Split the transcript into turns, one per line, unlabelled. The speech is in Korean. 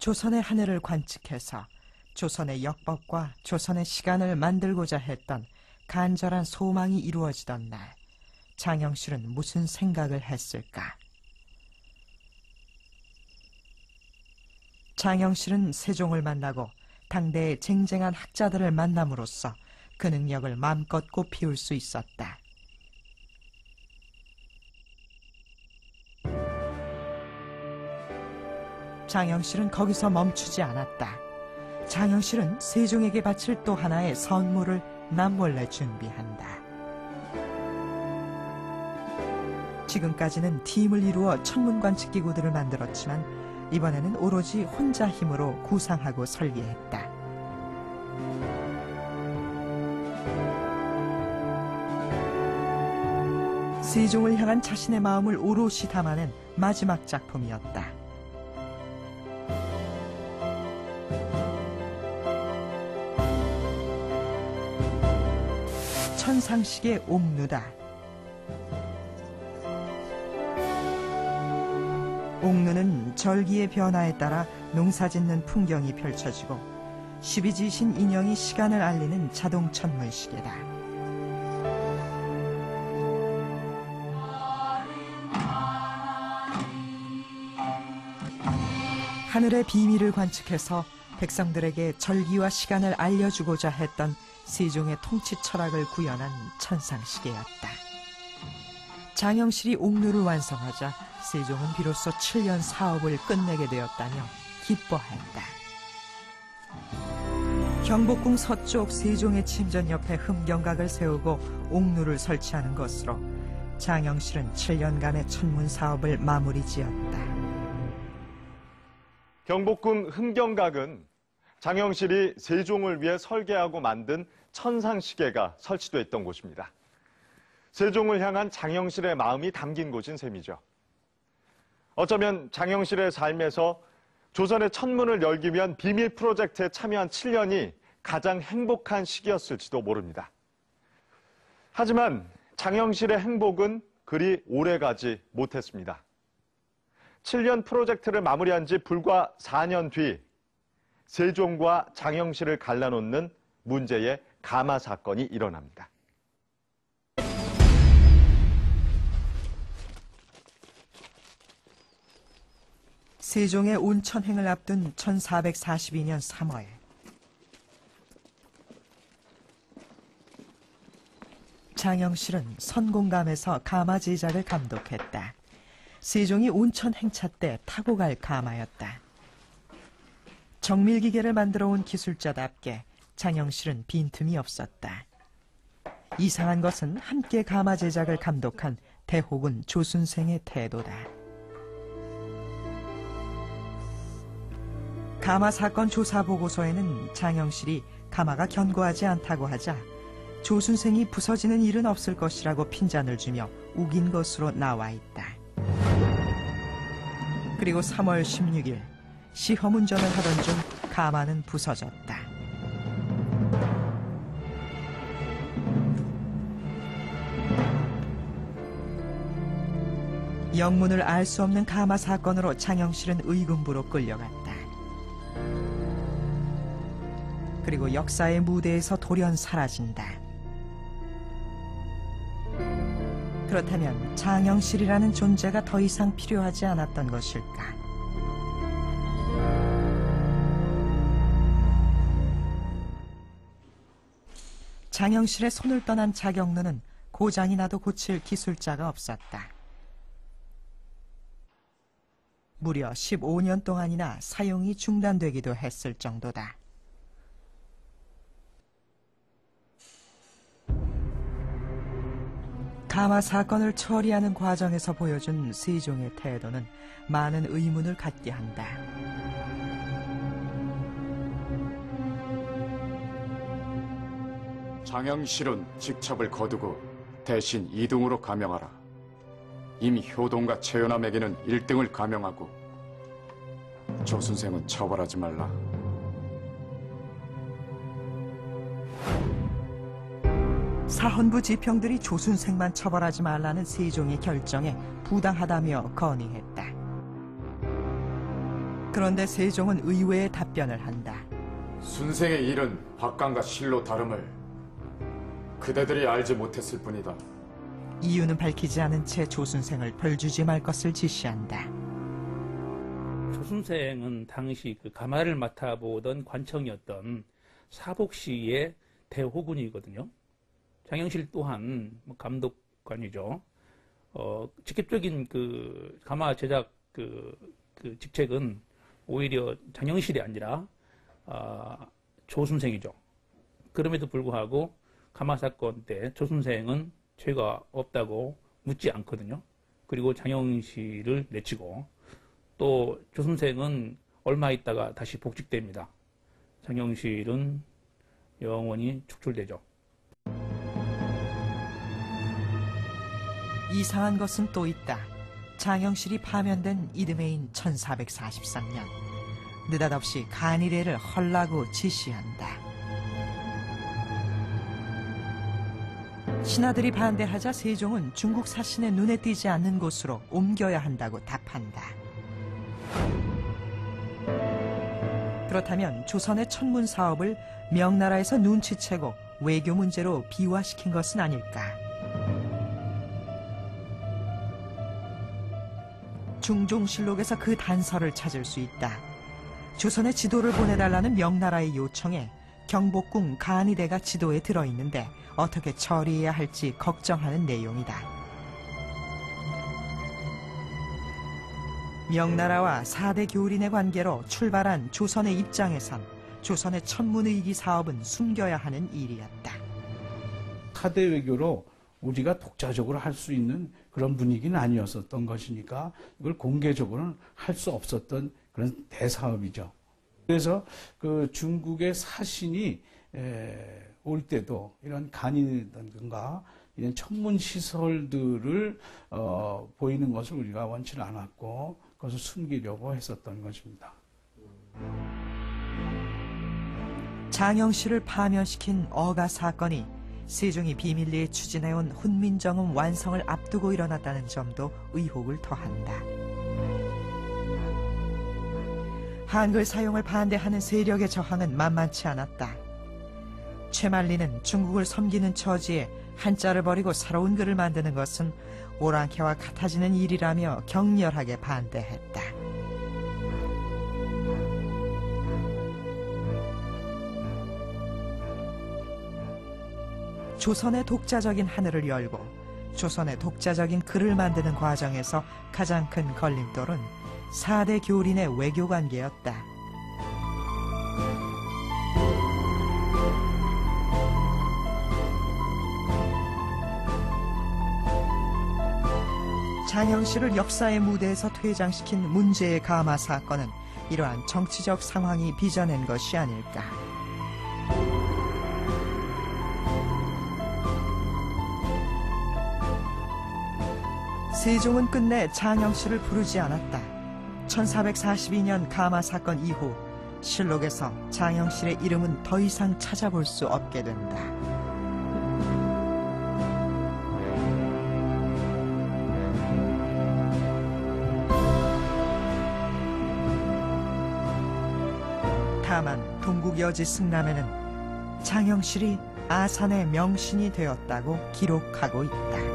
조선의 하늘을 관측해서 조선의 역법과 조선의 시간을 만들고자 했던 간절한 소망이 이루어지던 날, 장영실은 무슨 생각을 했을까? 장영실은 세종을 만나고 당대의 쟁쟁한 학자들을 만남으로써 그 능력을 마음껏 꽃피울 수 있었다. 장영실은 거기서 멈추지 않았다. 장영실은 세종에게 바칠 또 하나의 선물을 남몰래 준비한다. 지금까지는 팀을 이루어 천문관측기구들을 만들었지만 이번에는 오로지 혼자 힘으로 구상하고 설계했다. 세종을 향한 자신의 마음을 오롯이 담아낸 마지막 작품이었다. 천상식의 옥루다. 옥루는 절기의 변화에 따라 농사짓는 풍경이 펼쳐지고 십이지신 인형이 시간을 알리는 자동 천문시계다. 하늘의 비밀을 관측해서 백성들에게 절기와 시간을 알려주고자 했던 세종의 통치 철학을 구현한 천상시계였다. 장영실이 옥루를 완성하자 세종은 비로소 7년 사업을 끝내게 되었다며 기뻐했다. 경복궁 서쪽 세종의 침전 옆에 흠경각을 세우고 옥루를 설치하는 것으로 장영실은 7년간의 천문 사업을 마무리 지었다.
경복궁 흠경각은 장영실이 세종을 위해 설계하고 만든 천상시계가 설치돼 있던 곳입니다. 세종을 향한 장영실의 마음이 담긴 곳인 셈이죠. 어쩌면 장영실의 삶에서 조선의 천문을 열기 위한 비밀 프로젝트에 참여한 7년이 가장 행복한 시기였을지도 모릅니다. 하지만 장영실의 행복은 그리 오래가지 못했습니다. 7년 프로젝트를 마무리한 지 불과 4년 뒤 세종과 장영실을 갈라놓는 문제의 가마 사건이 일어납니다.
세종의 온천행을 앞둔 1442년 3월, 장영실은 선공감에서 가마 제작을 감독했다. 세종이 온천 행차 때 타고 갈 가마였다. 정밀기계를 만들어 온 기술자답게 장영실은 빈틈이 없었다. 이상한 것은 함께 가마 제작을 감독한 대호군 조순생의 태도다. 가마 사건 조사 보고서에는 장영실이 가마가 견고하지 않다고 하자 조순생이 부서지는 일은 없을 것이라고 핀잔을 주며 우긴 것으로 나와 있다. 그리고 3월 16일 시험 운전을 하던 중 가마는 부서졌다. 영문을 알 수 없는 가마 사건으로 장영실은 의금부로 끌려갔다. 그리고 역사의 무대에서 돌연 사라진다. 그렇다면 장영실이라는 존재가 더 이상 필요하지 않았던 것일까? 장영실의 손을 떠난 자경루는 고장이 나도 고칠 기술자가 없었다. 무려 15년 동안이나 사용이 중단되기도 했을 정도다. 가마 사건을 처리하는 과정에서 보여준 세종의 태도는 많은 의문을 갖게 한다.
장영실은 직첩을 거두고 대신 2등으로 가명하라. 이미 효동과 최연암에게는 1등을 가명하고 조순생은 처벌하지 말라.
사헌부 지평들이 조순생만 처벌하지 말라는 세종의 결정에 부당하다며 건의했다. 그런데 세종은 의외의 답변을 한다.
순생의 일은 박강과 실로 다름을 그대들이 알지 못했을 뿐이다.
이유는 밝히지 않은 채 조순생을 벌주지 말 것을 지시한다.
조순생은 당시 그 가마를 맡아보던 관청이었던 사복시의 대호군이거든요. 장영실 또한 감독관이죠. 직접적인 그 가마 제작 그 직책은 오히려 장영실이 아니라 조순생이죠. 그럼에도 불구하고 가마 사건 때 조순생은 죄가 없다고 묻지 않거든요. 그리고 장영실을 내치고 또 조순생은 얼마 있다가 다시 복직됩니다. 장영실은 영원히 축출되죠.
이상한 것은 또 있다. 장영실이 파면된 이듬해인 1443년 느닷없이 간이래를 헐라고 지시한다. 신하들이 반대하자 세종은 중국 사신의 눈에 띄지 않는 곳으로 옮겨야 한다고 답한다. 그렇다면 조선의 천문 사업을 명나라에서 눈치채고 외교 문제로 비화시킨 것은 아닐까? 중종실록에서 그 단서를 찾을 수 있다. 조선의 지도를 보내달라는 명나라의 요청에 경복궁 간이대가 지도에 들어있는데 어떻게 처리해야 할지 걱정하는 내용이다. 명나라와 4대 교린의 관계로 출발한 조선의 입장에선 조선의 천문의기 사업은 숨겨야 하는 일이었다.
4대 외교로 우리가 독자적으로 할 수 있는 그런 분위기는 아니었었던 것이니까 이걸 공개적으로는 할 수 없었던 그런 대사업이죠. 그래서 그 중국의 사신이 올 때도 이런 간이라든가 이런 천문 시설들을 보이는 것을 우리가 원치는 않았고 그것을 숨기려고 했었던 것입니다.
장영실을 파면시킨 어가 사건이 세종이 비밀리에 추진해온 훈민정음 완성을 앞두고 일어났다는 점도 의혹을 더한다. 한글 사용을 반대하는 세력의 저항은 만만치 않았다. 최만리는 중국을 섬기는 처지에 한자를 버리고 새로운 글을 만드는 것은 오랑캐와 같아지는 일이라며 격렬하게 반대했다. 조선의 독자적인 하늘을 열고 조선의 독자적인 글을 만드는 과정에서 가장 큰 걸림돌은 4대 교린의 외교 관계였다. 장영실을 역사의 무대에서 퇴장시킨 문제의 가마 사건은 이러한 정치적 상황이 빚어낸 것이 아닐까. 세종은 끝내 장영실을 부르지 않았다. 1442년 가마 사건 이후 실록에서 장영실의 이름은 더 이상 찾아볼 수 없게 된다. 다만 동국여지 승람에는 장영실이 아산의 명신이 되었다고 기록하고 있다.